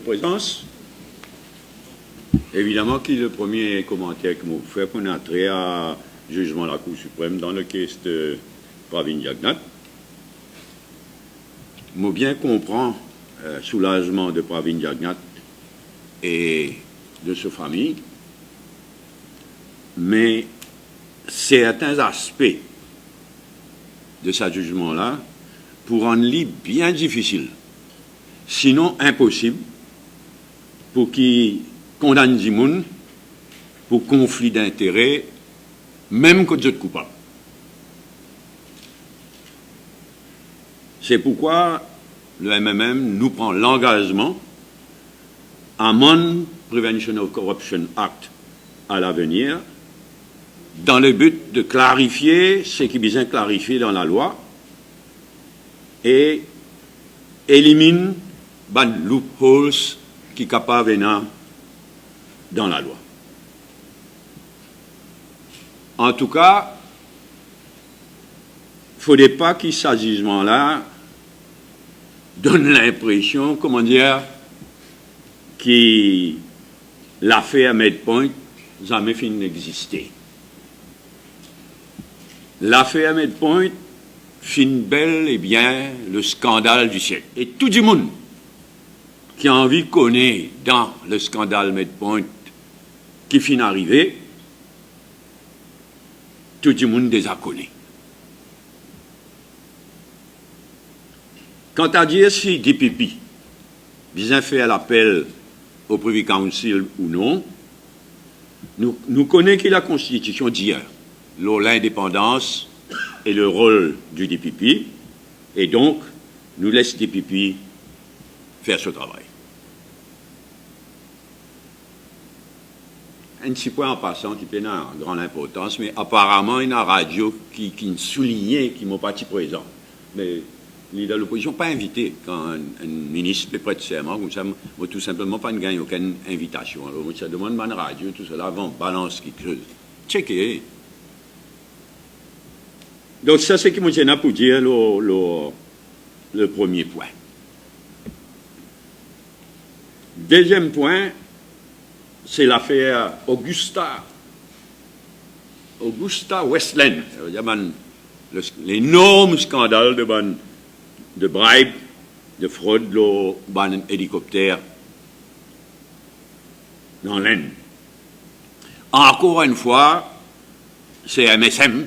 votre présence. Évidemment, qui est le premier commentaire que vous faites pour entrer à jugement de la Cour suprême dans le cas de Pravin Jagnat. Moi bien comprends le soulagement de Pravin Jagnat et de sa famille, mais certains aspects de ce jugement-là pour rendre lui bien difficile, sinon impossible, pour qu'il condamne du monde pour conflit d'intérêts, même quand vous êtes coupable. C'est pourquoi le MMM nous prend l'engagement à amend Prevention of Corruption Act à l'avenir, dans le but de clarifier ce qui est besoin clarifier dans la loi et élimine les loopholes qui sont capables dans la loi. En tout cas, il ne faudrait pas que ce jugement-là donne l'impression, comment dire, que l'affaire Medpoint n'a jamais fini d'exister. L'affaire Medpoint finit bel et bien le scandale du siècle. Et tout le monde qui a envie de connaître dans le scandale Medpoint qui finit d'arriver, tout le monde les a connus. Quant à dire si DPP bien fait l'appel au Privy Council ou non, nous connaissons que la Constitution dit l'indépendance et le rôle du DPP, et donc nous laissons DPP faire ce travail. Un petit point en passant qui est en grande importance, mais apparemment, il y a une radio qui soulignait qui m'ont parti présent. Mais leader de l'opposition pas invité quand un ministre est prêt de serment, comme ça, moi, tout simplement pas gagné aucune invitation. Alors, moi, ça demande ma radio, tout cela, avant, balance quelque chose. Checker. Donc, ça, c'est ce qui me tient pour dire le premier point. Deuxième point, c'est l'affaire Augusta Westland. Il y a l'énorme scandale de bribe, de fraude, d'un hélicoptère dans l'Inde. Encore une fois, c'est MSM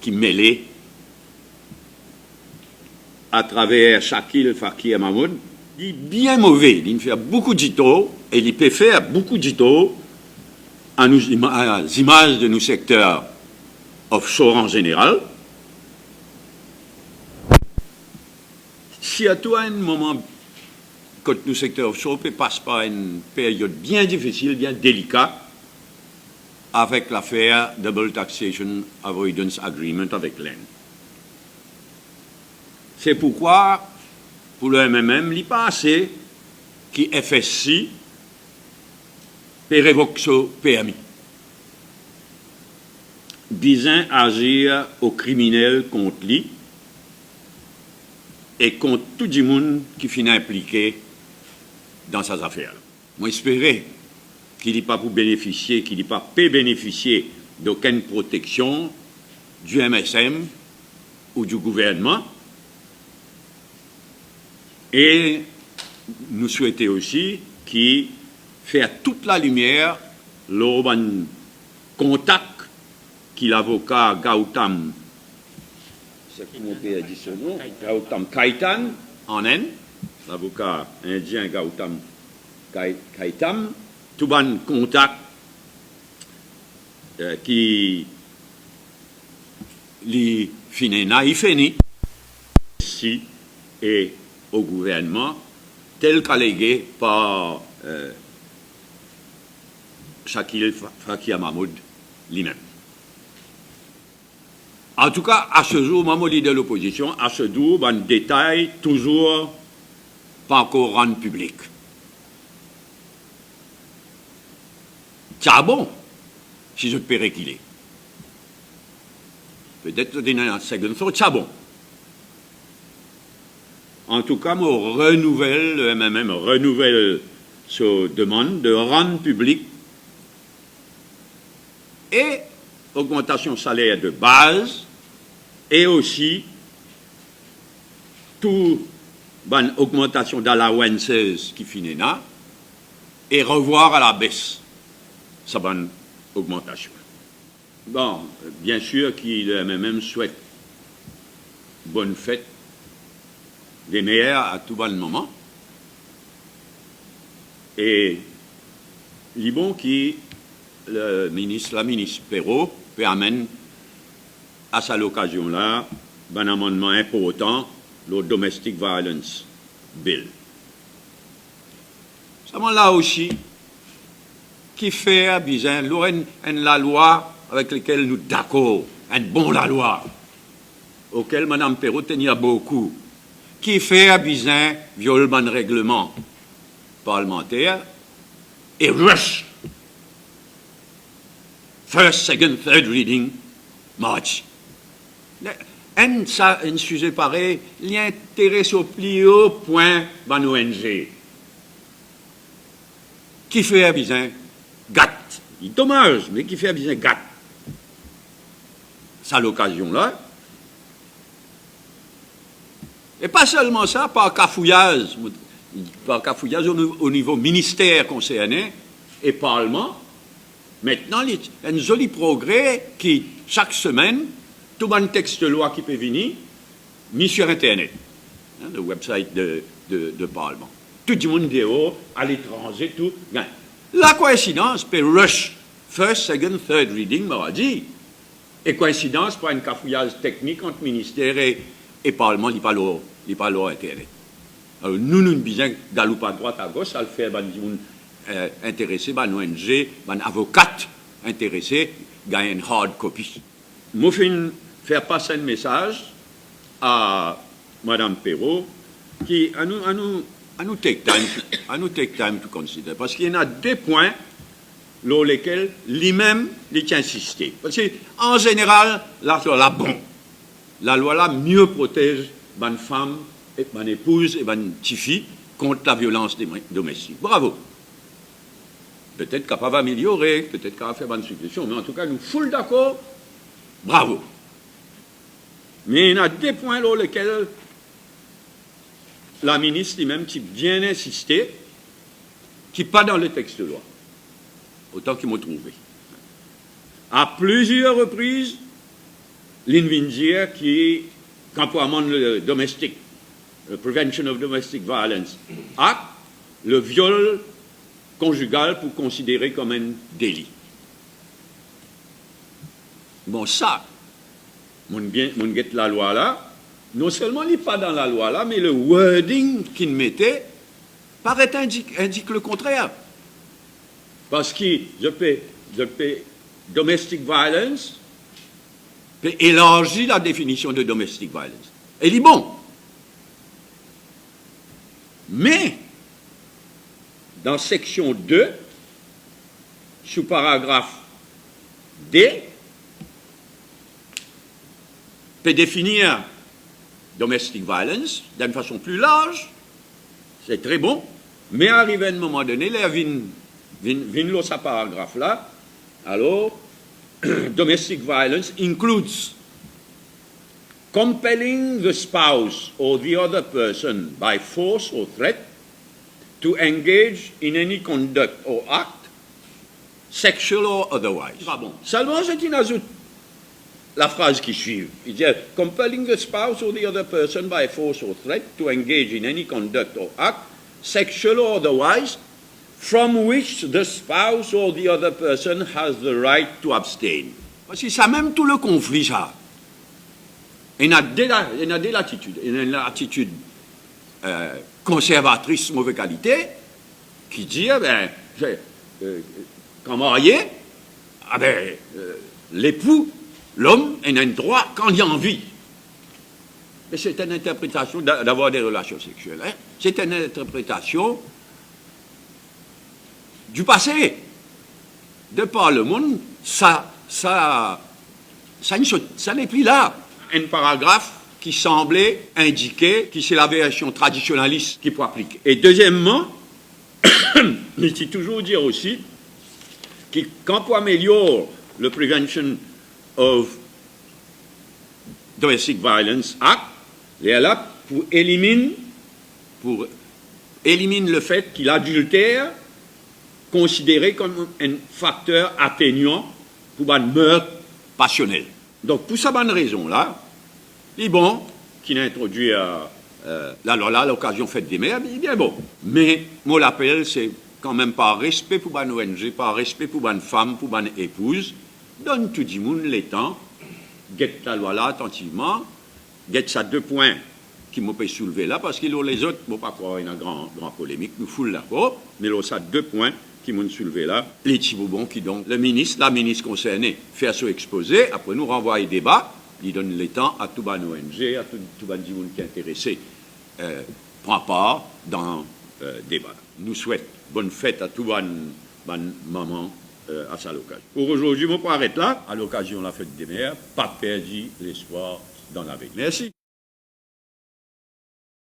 qui mêlait à travers Shakil Fakir Mahmoud. Il est bien mauvais, il fait beaucoup d'ito, et il peut faire beaucoup d'ito à images de nos secteurs offshore en général. Si à toi, un moment, quand nos secteurs offshore passent par une période bien difficile, bien délicate, avec l'affaire Double Taxation Avoidance Agreement avec l'Inde. C'est pourquoi, pour le MMM, il n'est pas assez qui FSC peut révoquer ce permis. Disant agir aux criminels contre lui et contre tout le monde qui finit impliqué dans ces affaires. Moi, j'espérais qu'il n'est pas pour bénéficier, qu'il n'est pas peut bénéficier d'aucune protection du MSM ou du gouvernement. Et nous souhaitons aussi qu'il fasse toute la lumière lors d'un contact que l'avocat Gautam, c'est comment on peut dire ce nom, Gautam Kaitan en Inde, l'avocat indien Gautam Kaitam, tout un contact qui lui finit naïf ici et au gouvernement tel qu'allégué par Shakil Fakir Mahmoud lui-même. En tout cas, à ce jour, moi, leader de l'opposition, à ce jour, un détail toujours pas encore rendu public. C'est bon, si je peux réquiler. Peut-être dans un second thought, c'est bon. En tout cas, moi, renouvelle, le MMM renouvelle se demande de rendre public et augmentation salaire de base et aussi toute augmentation d'allowances qui finit là et revoir à la baisse sa bonne augmentation. Bon, bien sûr qu'il même souhaite bonne fête des meilleurs à tout bon moment. Et il est bon que la ministre Perrault amène à cette occasion-là un amendement important, le Domestic Violence Bill. Ça là aussi, qui fait besoin, la loi avec laquelle nous d'accord, une bonne la loi, auquel Mme Perrault tenait beaucoup, qui fait besoin violement de règlement parlementaire et rush. First, second, third reading, march. Un sujet pareil, l'intéresse au plus haut point de l'ONG. Qui fait besoin gâte. Il est dommage, mais qui fait besoin gâte. C'est l'occasion-là. Et pas seulement ça, par cafouillage au niveau ministère concerné et Parlement. Maintenant, il y a un joli progrès qui, chaque semaine, tout un texte de loi qui peut venir, mis sur Internet, le website de Parlement. Tout le monde dehors, à l'étranger, tout. La coïncidence peut rush, first, second, third reading, m'a dit. Et coïncidence pour un cafouillage technique entre ministère et Parlement, il n'y a pas leur Internet. Alors, nous avons besoin d'aller à droite, à gauche, ça le fait, intéressé, ONG, avocat intéressé, gagne une hard copy. Moi, je faire passer un message à Mme Perrault qui, à nous take time to consider. Parce qu'il y en a deux points sur lesquels lui-même il insisté. Parce qu'en général, la loi là mieux protège une femme, une épouse et une petite fille contre la violence domestique. Bravo. Peut-être capable d'améliorer, peut-être capable de faire une suggestion, mais en tout cas, nous full d'accord, bravo. Mais il y a deux points sur lesquels la ministre lui-même qui bien insisté, qui pas dans le texte de loi, autant qu'il m'a trouvé. À plusieurs reprises, l'Invindir qui, quand pour amende le domestique, le Prevention of Domestic Violence Act, le viol conjugal pour considérer comme un délit. Bon, ça, mon guette la loi là, non seulement il n'est pas dans la loi là, mais le wording qu'il mettait paraît indique le contraire. Parce que je peux domestic violence, peut élargir la définition de domestic violence. Et il est bon. Mais, dans section 2, sous paragraphe D, peut définir domestic violence d'une façon plus large, c'est très bon, mais arrivé à un moment donné, là, vient ce paragraphe-là, alors, domestic violence includes compelling the spouse or the other person by force or threat to engage in any conduct or act, sexual or otherwise. Ah bon. Seulement, je ajoute la phrase qui suit. Il dit compelling the spouse or the other person by force or threat to engage in any conduct or act, sexual or otherwise, from which the spouse or the other person has the right to abstain. Parce que ça même tout le conflit, ça. Il y a des latitudes. Il y a une attitude conservatrice de mauvaise qualité qui dit, quand marié, l'époux, l'homme, il a un droit quand il a envie. Mais c'est une interprétation d'avoir des relations sexuelles. Hein? C'est une interprétation du passé. De par le monde, ça n'est plus là. Un paragraphe qui semblait indiquer que c'est la version traditionnaliste qui peut appliquer. Et deuxièmement, Mais c'est toujours dire aussi que quand on améliore le Prevention of Domestic Violence Act, il est là pour éliminer le fait qu'il l'adultère considéré comme un facteur atténuant pour un meurtre passionnel. Donc, pour cette bonne raison-là, il est bon qu'il a introduit là, l'occasion faite des mères, il est bien bon. Mais, moi, l'appel, c'est quand même par respect pour une ONG, par respect pour une femme, pour une épouse, donne tout le monde le temps, guette la loi là attentivement, guette ça 2 points qui m'ont pas soulevé là, parce que les autres, bon, pas croire une grande polémique, nous foule d'accord, mais là, ça 2 points qui m'ont soulevé là, les petits boubons qui donc, la ministre concernée fait son exposé, après nous renvoie les débats, il donne le temps à tout ban ONG, à tout ban du monde qui est intéressé, prend part dans le débat. Nous souhaitons bonne fête à tout ban maman à sa l'occasion. Pour aujourd'hui, on peut arrêter là, à l'occasion de la fête des mères, pas perdu l'espoir dans la vie. Merci.